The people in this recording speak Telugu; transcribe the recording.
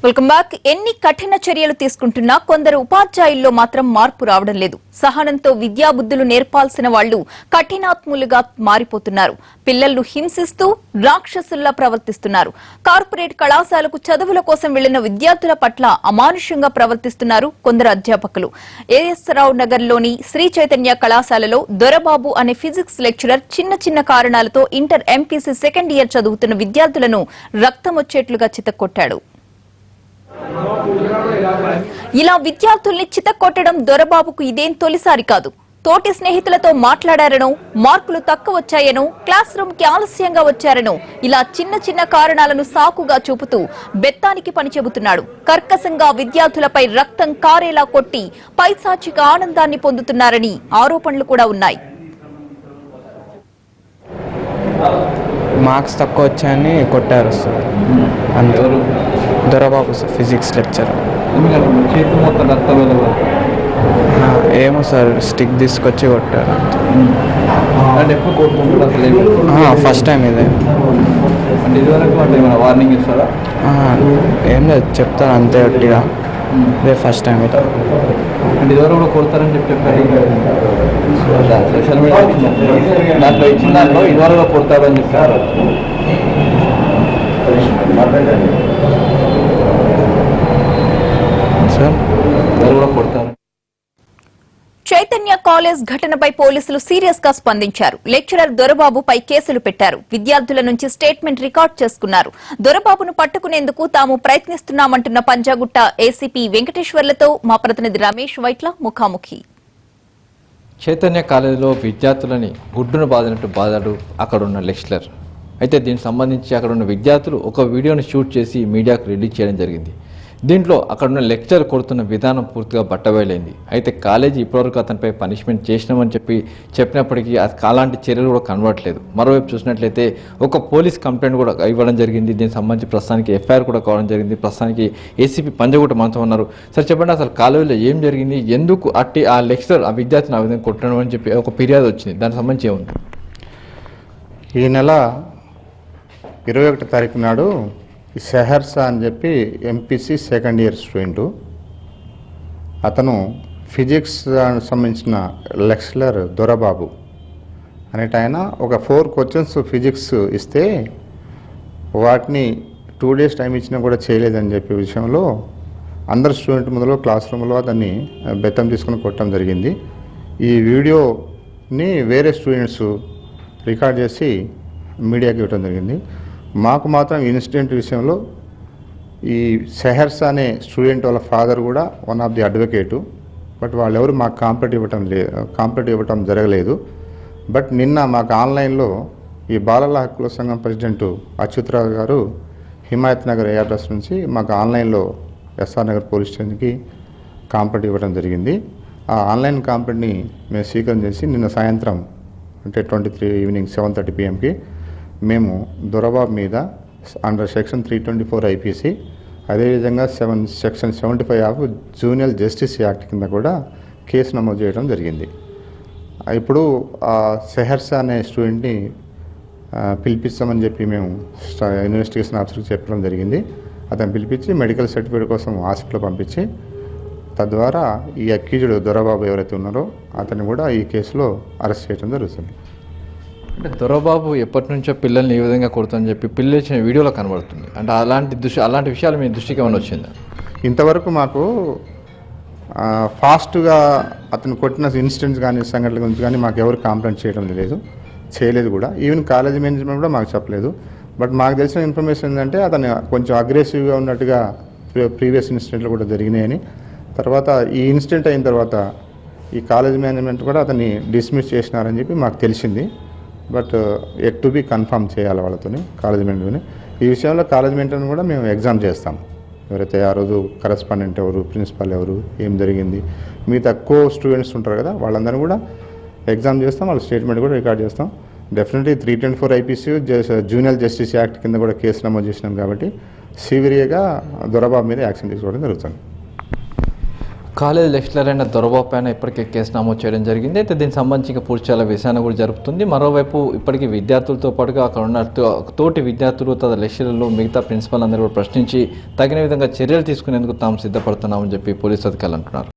Welcome back. ఎన్ని కఠిన చర్యలు తీసుకుంటున్నా కొందరు ఉపాధ్యాయుల్లో మాత్రం మార్పు రావడం లేదు. సహనంతో విద్యాబుద్ధులు నేర్పాల్సిన వాళ్లు కఠినాత్ములుగా మారిపోతున్నారు. పిల్లలను హింసిస్తూ రాక్షసుల్లా ప్రవర్తిస్తున్నారు. కార్పొరేట్ కళాశాలకు చదువుల కోసం వెళ్లిన విద్యార్థుల పట్ల అమానుషంగా ప్రవర్తిస్తున్నారు కొందరు అధ్యాపకులు. ఏఎస్ రావు నగర్ లోని శ్రీ చైతన్య కళాశాలలో దొరబాబు అనే ఫిజిక్స్ లెక్చరర్ చిన్న చిన్న కారణాలతో ఇంటర్ ఎంపీసీ సెకండ్ ఇయర్ చదువుతున్న విద్యార్థులను రక్తం వచ్చేట్లుగా చితక్కొట్టాడు. ఇలా విద్యార్థుల్ని చితక్కొట్టడం దొరబాబుకు ఇదేం తొలిసారి కాదు. తోటి స్నేహితులతో మాట్లాడారనో, మార్కులు తక్కువ వచ్చాయనో, క్లాస్ రూమ్ కి ఆలస్యంగా వచ్చారనో ఇలా చిన్న చిన్న కారణాలను సాకుగా చూపుతూ బెత్తానికి పని చెబుతున్నాడు. కర్కశంగా విద్యార్థులపై రక్తం కారేలా కొట్టి పైశాచిక ఆనందాన్ని పొందుతున్నారని ఆరోపణలు కూడా ఉన్నాయి. మార్క్స్ తక్కువ వచ్చాయని కొట్టారు సార్. అందరూ దొరబాబు సార్, ఫిజిక్స్ లెక్చర్. ఏమో సార్, స్టిక్ తీసుకొచ్చి కొట్టారు. ఫస్ట్ టైం ఇదే. వార్నింగ్ ఇస్తారా? ఏం లేదు, చెప్తాను అంతే గట్టిగా. ఇదే ఫస్ట్ టైం ఇది. అంటే ఇదివరకు కూడా కొడతారని చెప్పారు. సోషల్ మీడియా దాంట్లో ఇచ్చిన దాంట్లో ఇదివరకు కొడతారని చెప్పారు సార్. ఇదివరకు కూడా కొడతారు. చైతన్య కాలేజ్ ఘటనపై పోలీసులు సీరియస్ గా స్పందించారు. లెక్చరర్ దొరబాబుపై కేసులు పెట్టారు. విద్యార్థుల నుంచి స్టేట్మెంట్ రికార్డ్ చేసుకున్నారు. దొరబాబును పట్టుకునేందుకు తాము ప్రయత్నిస్తున్నామంటున్న పంజాగుట్ట ఏసీపీ వెంకటేశ్వర్లతో మా ప్రతినిధి రమేష్ వైట్ల ముఖాముఖి. చైతన్య కాలేజీలో విద్యార్థులని గుడ్డును బాదినట్టు బాదాడు అక్కడున్న లెక్చరర్. అయితే దీనికి సంబంధించి అక్కడున్న విద్యార్థులు ఒక వీడియోను షూట్ చేసి మీడియాకు రిలీజ్ చేయడం జరిగింది. దీంట్లో అక్కడున్న లెక్చరర్ కొడుతున్న విధానం పూర్తిగా బట్టబయలైంది. అయితే కాలేజీ ఇప్పటివరకు అతనిపై పనిష్మెంట్ చేసినామని చెప్పినప్పటికీ అలాంటి చర్యలు కూడా కనబడట్లేదు. మరోవైపు చూసినట్లయితే ఒక పోలీస్ కంప్లైంట్ కూడా ఇవ్వడం జరిగింది. దీనికి సంబంధించి ప్రస్తుతానికి ఎఫ్ఐఆర్ కూడా కావడం జరిగింది. ప్రస్తుతానికి ఏసీపీ పంజాగుట్ట మనతో ఉన్నారు. సార్ చెప్పండి, అసలు కాలేజీలో ఏం జరిగింది, ఎందుకు ఆ లెక్చరర్ ఆ విద్యార్థిని ఆ విధంగా కొట్టడం అని చెప్పి ఒక ఫిర్యాదు వచ్చింది, దానికి సంబంధించి ఏముంది? ఈ నెల 21 తారీఖు నాడు సెహర్సా అని చెప్పి ఎంపీసీ సెకండ్ ఇయర్ స్టూడెంటు, అతను ఫిజిక్స్ సంబంధించిన లెక్చరర్ దొరబాబు అనేట ఆయన ఒక 4 క్వశ్చన్స్ ఫిజిక్స్ ఇస్తే వాటిని 2 days టైం ఇచ్చినా కూడా చేయలేదని చెప్పే విషయంలో అందరు స్టూడెంట్ ముందులో క్లాస్ రూమ్లో దాన్ని బెత్తం తీసుకుని కొట్టడం జరిగింది. ఈ వీడియోని వేరే స్టూడెంట్స్ రికార్డ్ చేసి మీడియాకి ఇవ్వడం జరిగింది. మాకు మాత్రం ఇన్సిడెంట్ విషయంలో ఈ సెహర్స్ అనే స్టూడెంట్ వాళ్ళ ఫాదర్ కూడా one of the advocate, but వాళ్ళెవరు మాకు కాంప్లైంట్ ఇవ్వటం జరగలేదు. బట్ నిన్న మాకు ఆన్లైన్లో ఈ బాలల హక్కుల సంఘం ప్రెసిడెంట్ అచ్యుతరావు గారు హిమాయత్ నగర్ ఏఆర్ఎస్ నుంచి మాకు ఆన్లైన్లో ఎస్ఆర్ నగర్ పోలీస్ స్టేషన్కి కాంప్లైంట్ ఇవ్వడం జరిగింది. ఆ ఆన్లైన్ కాంప్లైంట్ని మేము స్వీకరణ చేసి నిన్న సాయంత్రం అంటే 23 ఈవినింగ్ 7:30 PM మేము దొరబాబు మీద అండర్ సెక్షన్ 324 ఐపీసీ, అదేవిధంగా section 75 of junior justice act కింద కూడా కేసు నమోదు చేయడం జరిగింది. ఇప్పుడు సెహర్సా అనే స్టూడెంట్ని పిలిపిస్తామని చెప్పి మేము ఇన్వెస్టిగేషన్ ఆఫీసర్కి చెప్పడం జరిగింది. అతను పిలిపించి మెడికల్ సర్టిఫికేట్ కోసం హాస్పిటల్ పంపించి తద్వారా ఈ అక్యూజ్డ్ దొరబాబు ఎవరైతే ఉన్నారో అతన్ని కూడా ఈ కేసులో అరెస్ట్ చేయడం జరుగుతుంది. అంటే దొరబాబు ఎప్పటి నుంచో పిల్లల్ని ఈ విధంగా కొడుతుందని చెప్పి పిల్లలు ఇచ్చిన వీడియోలో కనబడుతుంది. అంటే అలాంటి విషయాలు మీ దృష్టికి ఏమైనా వచ్చిందా? ఇంతవరకు మాకు ఫాస్ట్గా అతను కొట్టిన ఇన్సిడెంట్స్ కానీ సంఘటనల గురించి కానీ మాకు ఎవరు కాంప్లైంట్ చేయలేదు కూడా. ఈవెన్ కాలేజీ మేనేజ్మెంట్ కూడా మాకు చెప్పలేదు. బట్ మాకు తెలిసిన ఇన్ఫర్మేషన్ ఏంటంటే అతను కొంచెం అగ్రెసివ్గా ఉన్నట్టుగా ప్రీవియస్ ఇన్సిడెంట్లు కూడా జరిగినాయని, తర్వాత ఈ ఇన్సిడెంట్ అయిన తర్వాత ఈ కాలేజ్ మేనేజ్మెంట్ కూడా అతన్ని డిస్మిస్ చేసినారని చెప్పి మాకు తెలిసింది. But at to be confirm చేయాలి వాళ్ళతో కాలేజ్ మేనేజ్మెంట్ని. ఈ విషయంలో కాలేజ్ మేనేజ్మెంట్ కూడా మేము ఎగ్జామ్ చేస్తాం. ఎవరైతే ఆ రోజు కరెస్పాండెంట్ ఎవరు, ప్రిన్సిపాల్ ఎవరు, ఏం జరిగింది, మిగతా స్టూడెంట్స్ ఉంటారు కదా వాళ్ళందరూ కూడా ఎగ్జామ్ చేస్తాం. వాళ్ళ స్టేట్మెంట్ కూడా రికార్డ్ చేస్తాం. Definitely 324 IPC junior justice act కింద కూడా కేసు నమోదు చేసినాం కాబట్టి సివియర్గా దొరబాబు మీద యాక్షన్ తీసుకోవడం జరుగుతుంది. కాలేజ్ లెక్చరర్ అయిన దొరబాబు పైన ఇప్పటికే కేసు నమోదు చేయడం జరిగింది. అయితే దీనికి సంబంధించి ఇంకా పూర్తిచేయాల విచారణ కూడా జరుగుతుంది. మరోవైపు ఇప్పటికీ విద్యార్థులతో పాటుగా అక్కడ ఉన్న తోటి విద్యార్థులు లెక్చరర్లు మిగతా ప్రిన్సిపల్ అందరూ కూడా ప్రశ్నించి తగిన విధంగా చర్యలు తీసుకునేందుకు తాము సిద్ధపడుతున్నామని చెప్పి పోలీసు అధికారులు అంటున్నారు.